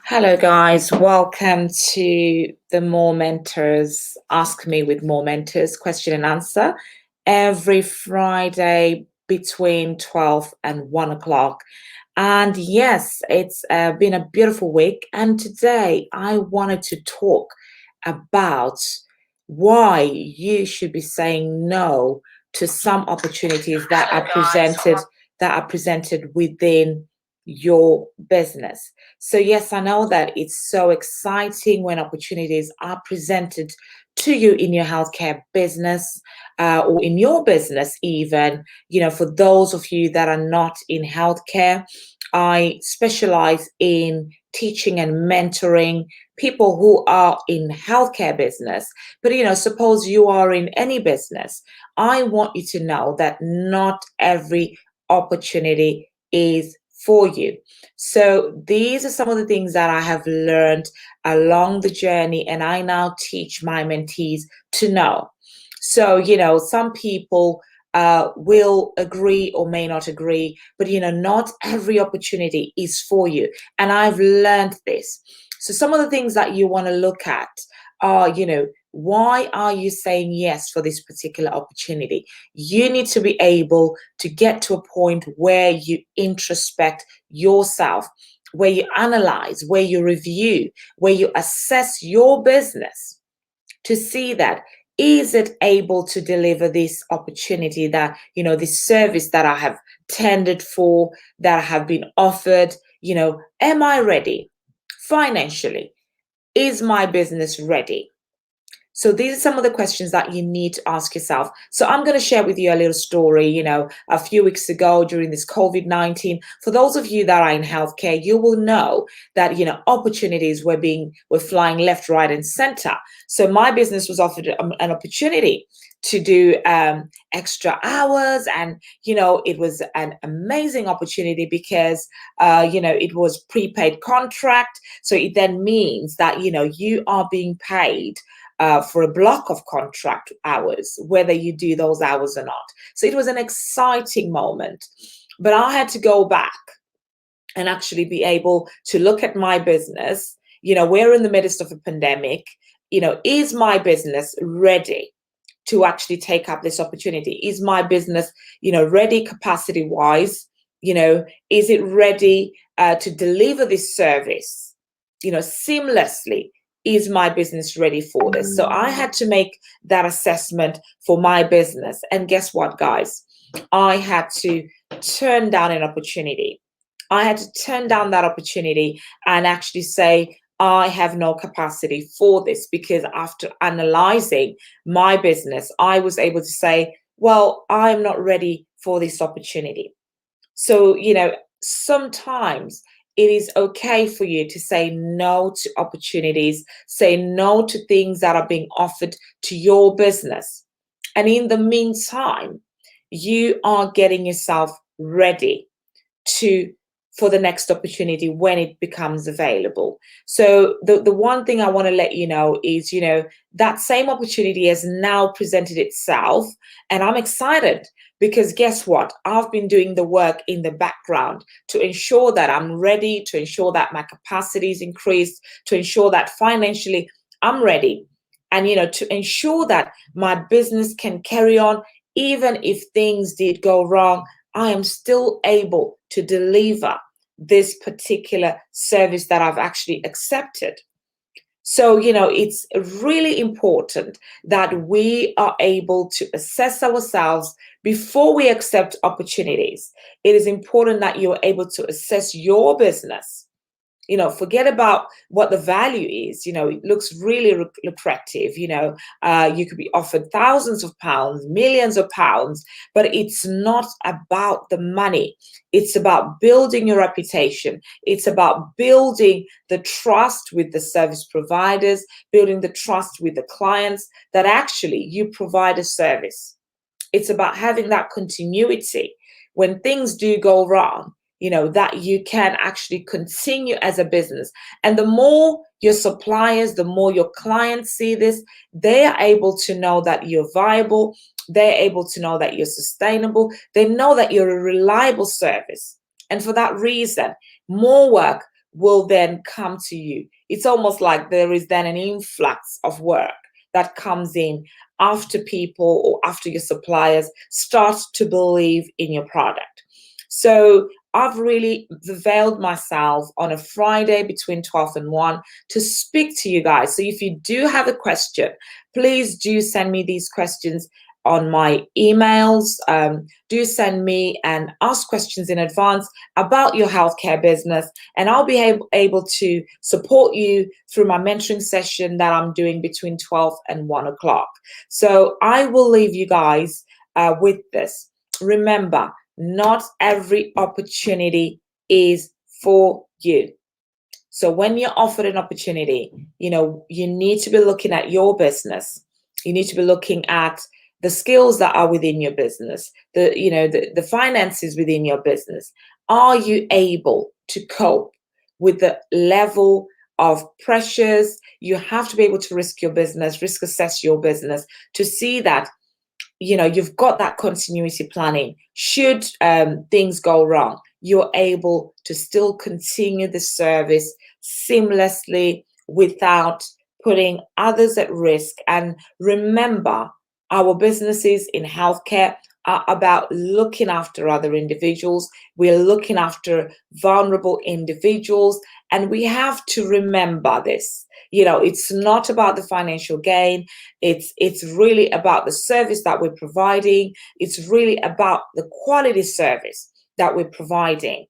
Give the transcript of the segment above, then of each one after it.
Hello, guys. Welcome to the Momentors Ask Me with Momentors question and answer every Friday between 12 and 1 o'clock. And yes, it's been a beautiful week. And today I wanted to talk about why you should be saying no to some opportunities that are presented within your business. So, yes, I know that it's so exciting when opportunities are presented to you in your healthcare business or in your business, even. For those of you that are not in healthcare, I specialize in teaching and mentoring people who are in healthcare business. But, suppose you are in any business, I want you to know that not every opportunity is for you. So these are some of the things that I have learned along the journey, and I now teach my mentees to know. So, some people will agree or may not agree, but not every opportunity is for you. And I've learned this. So, some of the things that you want to look at are, why are you saying yes for this particular opportunity? You need to be able to get to a point where you introspect yourself, where you analyze, where you review, where you assess your business to see that is it able to deliver this opportunity, that this service that I have tendered for, that I have been offered. Am I ready financially? Is my business ready? So these are some of the questions that you need to ask yourself. So I'm going to share with you a little story. A few weeks ago during this COVID-19, for those of you that are in healthcare, you will know that, opportunities were flying left, right, and center. So my business was offered an opportunity to do extra hours, and it was an amazing opportunity because it was prepaid contract. So it then means that you are being paid for a block of contract hours, whether you do those hours or not. So it was an exciting moment. But I had to go back and actually be able to look at my business. We're in the midst of a pandemic. Is my business ready to actually take up this opportunity? Is my business, ready capacity wise? Is it ready to deliver this service, seamlessly? Is my business ready for this? So I had to make that assessment for my business. And guess what, guys? I had to turn down an opportunity. I had to turn down that opportunity and actually say, I have no capacity for this, because after analyzing my business, I was able to say, well, I'm not ready for this opportunity. So, sometimes it is okay for you to say no to opportunities, say no to things that are being offered to your business. And in the meantime, you are getting yourself ready to for the next opportunity when it becomes available. So the one thing I want to let you know is, that same opportunity has now presented itself, and I'm excited because guess what? I've been doing the work in the background to ensure that I'm ready, to ensure that my capacity is increased, to ensure that financially I'm ready, and to ensure that my business can carry on even if things did go wrong. I am still able to deliver this particular service that I've actually accepted. So, it's really important that we are able to assess ourselves before we accept opportunities. It is important that you're able to assess your business. Forget about what the value is. It looks really lucrative. You could be offered thousands of pounds, millions of pounds, but it's not about the money. It's about building your reputation. It's about building the trust with the service providers, building the trust with the clients that actually you provide a service. It's about having that continuity when things do go wrong, that you can actually continue as a business. And the more your suppliers, the more your clients see this, they are able to know that you're viable. They're able to know that you're sustainable. They know that you're a reliable service. And for that reason, more work will then come to you. It's almost like there is then an influx of work that comes in after people or after your suppliers start to believe in your product. So I've really availed myself on a Friday between 12 and 1 to speak to you guys. So if you do have a question, please do send me these questions on my emails. Do send me and ask questions in advance about your healthcare business, and I'll be able to support you through my mentoring session that I'm doing between 12 and 1 o'clock. So I will leave you guys with this. Remember, not every opportunity is for you. So when you're offered an opportunity, you need to be looking at your business. You need to be looking at the skills that are within your business, the finances within your business. Are you able to cope with the level of pressures? You have to be able to risk assess your business to see that you've got that continuity planning. Should things go wrong, you're able to still continue the service seamlessly without putting others at risk. And remember, our businesses in healthcare are about looking after other individuals. We're looking after vulnerable individuals, and we have to remember this. It's not about the financial gain. It's really about the service that we're providing. It's really about the quality service that we're providing.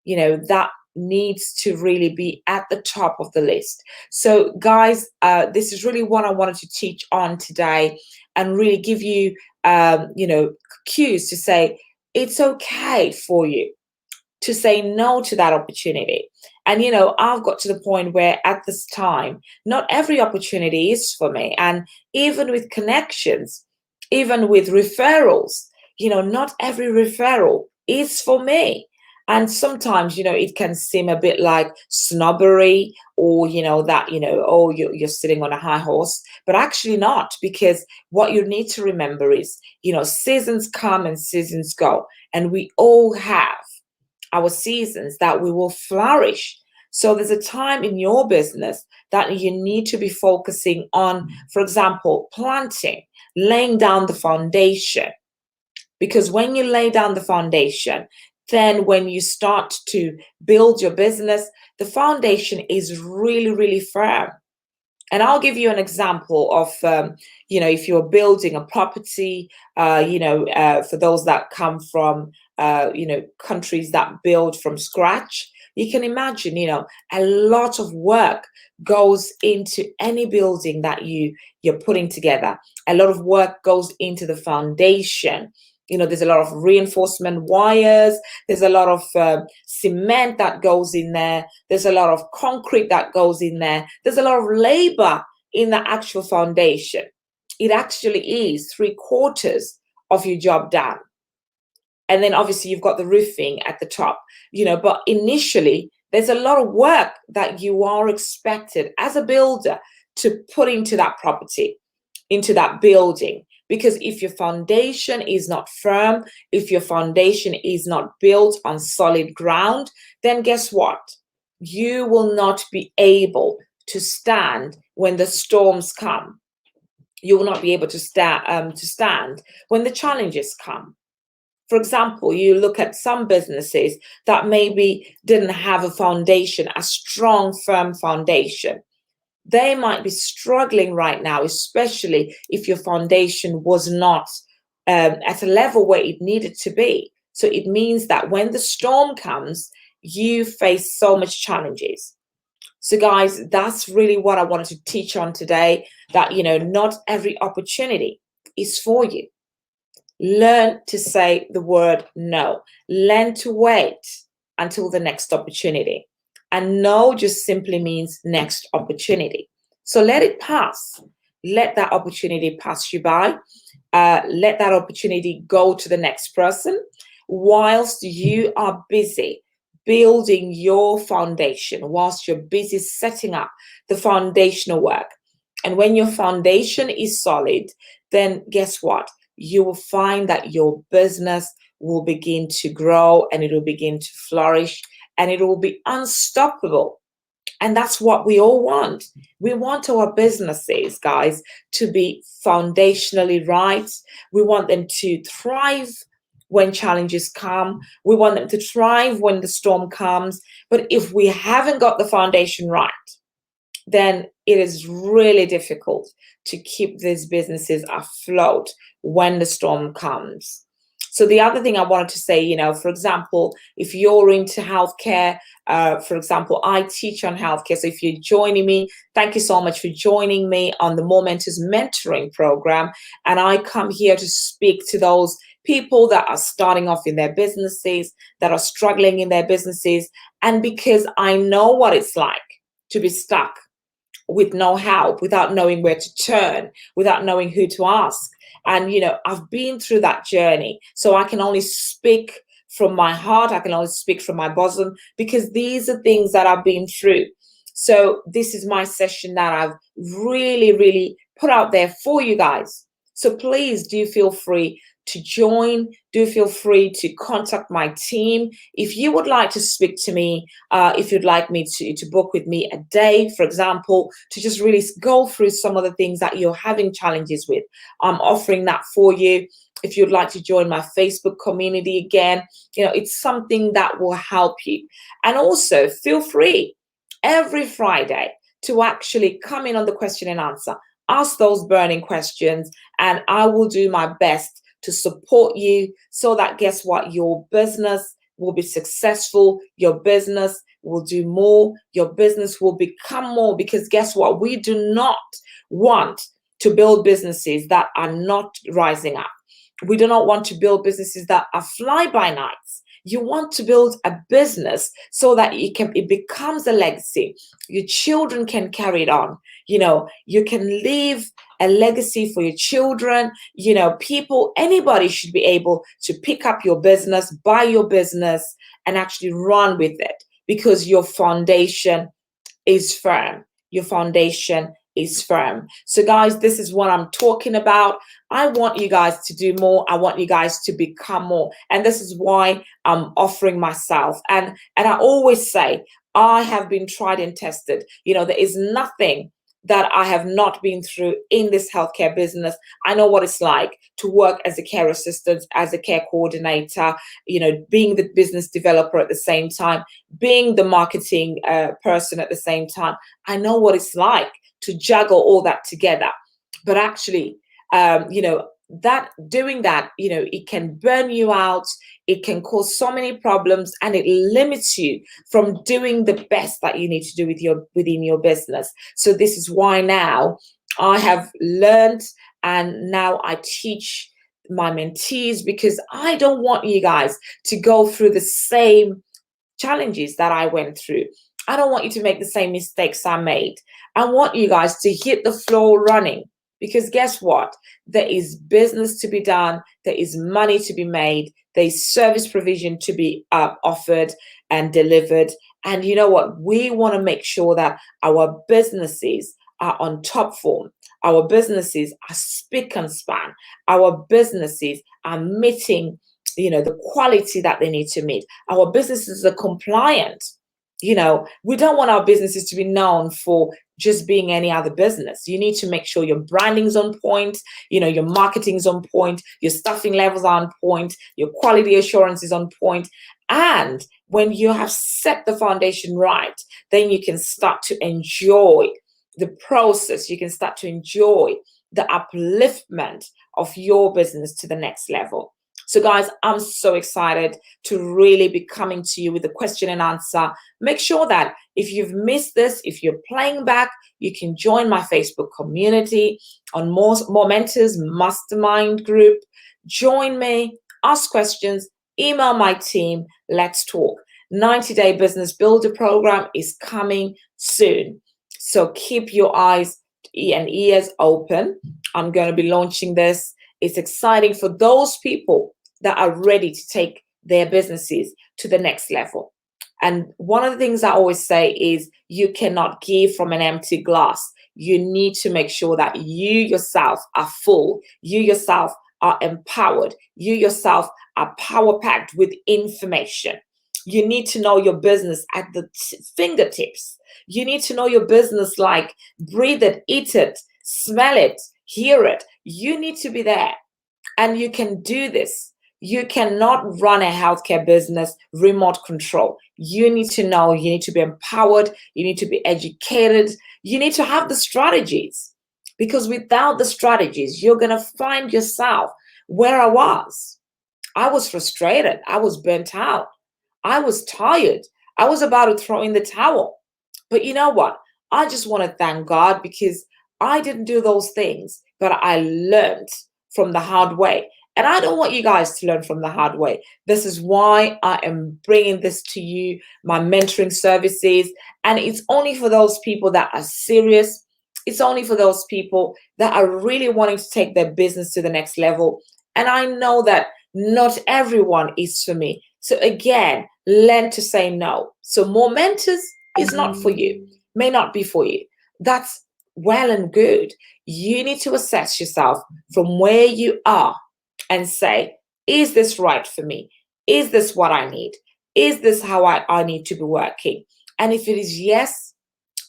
That needs to really be at the top of the list. So guys, this is really what I wanted to teach on today, and really give you cues to say it's okay for you to say no to that opportunity. And I've got to the point where at this time, not every opportunity is for me. And even with connections, even with referrals, not every referral is for me. And sometimes, it can seem a bit like snobbery, or, that, oh, you're sitting on a high horse, but actually not, because what you need to remember is, seasons come and seasons go, and we all have our seasons that we will flourish. So there's a time in your business that you need to be focusing on, for example, planting, laying down the foundation. Because when you lay down the foundation, then when you start to build your business, the foundation is really, really firm. And I'll give you an example of, if you're building a property, for those that come from, countries that build from scratch, you can imagine, a lot of work goes into any building that you're putting together. A lot of work goes into the foundation. There's a lot of reinforcement wires. There's a lot of cement that goes in there. There's a lot of concrete that goes in there. There's a lot of labor in the actual foundation. It actually is 3/4 of your job done. And then obviously you've got the roofing at the top, but initially there's a lot of work that you are expected as a builder to put into that property, into that building. Because if your foundation is not firm, if your foundation is not built on solid ground, then guess what? You will not be able to stand when the storms come. You will not be able to stand when the challenges come. For example, you look at some businesses that maybe didn't have a foundation, a strong, firm foundation. They might be struggling right now, especially if your foundation was not at a level where it needed to be. So it means that when the storm comes, you face so much challenges. So guys, that's really what I wanted to teach on today, that, not every opportunity is for you. Learn to say the word no. Learn to wait until the next opportunity. And no just simply means next opportunity. So let it pass. Let that opportunity pass you by. Let that opportunity go to the next person whilst you are busy building your foundation, whilst you're busy setting up the foundational work. And when your foundation is solid, then guess what? You will find that your business will begin to grow and it will begin to flourish, and it will be unstoppable. And that's what we all want. We want our businesses, guys, to be foundationally right. We want them to thrive when challenges come. We want them to thrive when the storm comes. But if we haven't got the foundation right, then it is really difficult to keep these businesses afloat when the storm comes. So the other thing I wanted to say, for example, if you're into healthcare, for example, I teach on healthcare. So if you're joining me, thank you so much for joining me on the Momentors mentoring program. And I come here to speak to those people that are starting off in their businesses, that are struggling in their businesses. And because I know what it's like to be stuck with no help, without knowing where to turn, without knowing who to ask. And, I've been through that journey. So I can only speak from my heart. I can only speak from my bosom, because these are things that I've been through. So this is my session that I've really, really put out there for you guys. So please do feel free to join. Do feel free to contact my team. If you would like to speak to me, if you'd like me to book with me a day, for example, to just really go through some of the things that you're having challenges with, I'm offering that for you. If you'd like to join my Facebook community again, it's something that will help you. And also feel free every Friday to actually come in on the question and answer. Ask those burning questions, and I will do my best to support you so that, guess what, your business will be successful, your business will do more, your business will become more, because guess what, we do not want to build businesses that are not rising up. We do not want to build businesses that are fly by nights. You want to build a business so that it becomes a legacy. Your children can carry it on. You can leave a legacy for your children. Anybody should be able to pick up your business, buy your business, and actually run with it, because your foundation is firm. Your foundation is firm. So guys, this is what I'm talking about. I want you guys to do more. I want you guys to become more. And this is why I'm offering myself. And I always say, I have been tried and tested. There is nothing that I have not been through in this healthcare business. I know what it's like to work as a care assistant, as a care coordinator, being the business developer at the same time, being the marketing person at the same time. I know what it's like to juggle all that together. But actually, doing that, it can burn you out. It can cause so many problems, and it limits you from doing the best that you need to do within your business. So this is why now I have learned, and now I teach my mentees, because I don't want you guys to go through the same challenges that I went through. I don't want you to make the same mistakes I made. I want you guys to hit the floor running, because guess what? There is business to be done. There is money to be made. There is service provision to be offered and delivered. And you know what? We want to make sure that our businesses are on top form. Our businesses are spick and span. Our businesses are meeting, the quality that they need to meet. Our businesses are compliant. We don't want our businesses to be known for just being any other business. You need to make sure your branding's on point, your marketing's on point, your staffing levels are on point, your quality assurance is on point. And when you have set the foundation right, then you can start to enjoy the process. You can start to enjoy the upliftment of your business to the next level. So guys, I'm so excited to really be coming to you with a question and answer. Make sure that if you've missed this, if you're playing back, you can join my Facebook community on Momentors Mastermind group. Join me, ask questions, email my team. Let's talk. 90-day Business Builder program is coming soon. So keep your eyes and ears open. I'm going to be launching this. It's exciting for those people that are ready to take their businesses to the next level. And one of the things I always say is you cannot give from an empty glass. You need to make sure that you yourself are full. You yourself are empowered. You yourself are power packed with information. You need to know your business at the fingertips. You need to know your business like breathe it, eat it, smell it, hear it. You need to be there. And you can do this. You cannot run a healthcare business remote control. You need to know, you need to be empowered, you need to be educated, you need to have the strategies. Because without the strategies, you're going to find yourself where I was. I was frustrated. I was burnt out. I was tired. I was about to throw in the towel. But you know what? I just want to thank God because I didn't do those things, but I learned from the hard way. And I don't want you guys to learn from the hard way. This is why I am bringing this to you, my mentoring services. And it's only for those people that are serious. It's only for those people that are really wanting to take their business to the next level. And I know that not everyone is for me. So again, learn to say no. So Momentors is not for you, may not be for you. That's well and good. You need to assess yourself from where you are and say, is this right for me? Is this what I need? Is this how I need to be working? And if it is yes,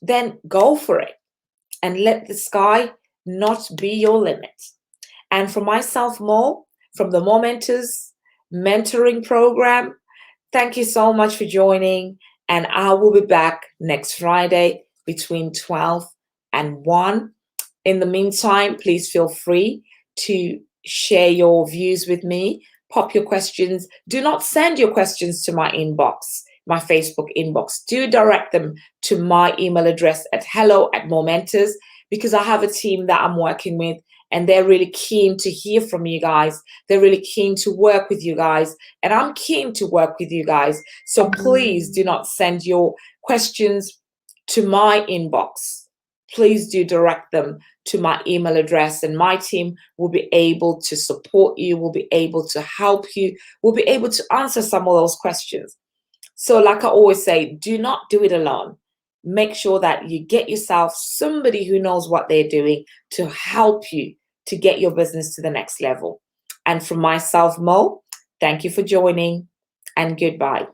then go for it and let the sky not be your limit. And for myself, Mo, from the Momentors mentoring program, thank you so much for joining. And I will be back next Friday between 12 and 1. In the meantime, please feel free to share your views with me. Pop your questions. Do not send your questions to my inbox, my Facebook inbox. Do direct them to my email address at hello@momentors, because I have a team that I'm working with and they're really keen to hear from you guys. They're really keen to work with you guys. And I'm keen to work with you guys. So please do not send your questions to my inbox. Please do direct them to my email address, and my team will be able to support you, will be able to help you, will be able to answer some of those questions. So, like I always say, do not do it alone. Make sure that you get yourself somebody who knows what they're doing to help you to get your business to the next level. And from myself, Mo, thank you for joining and goodbye.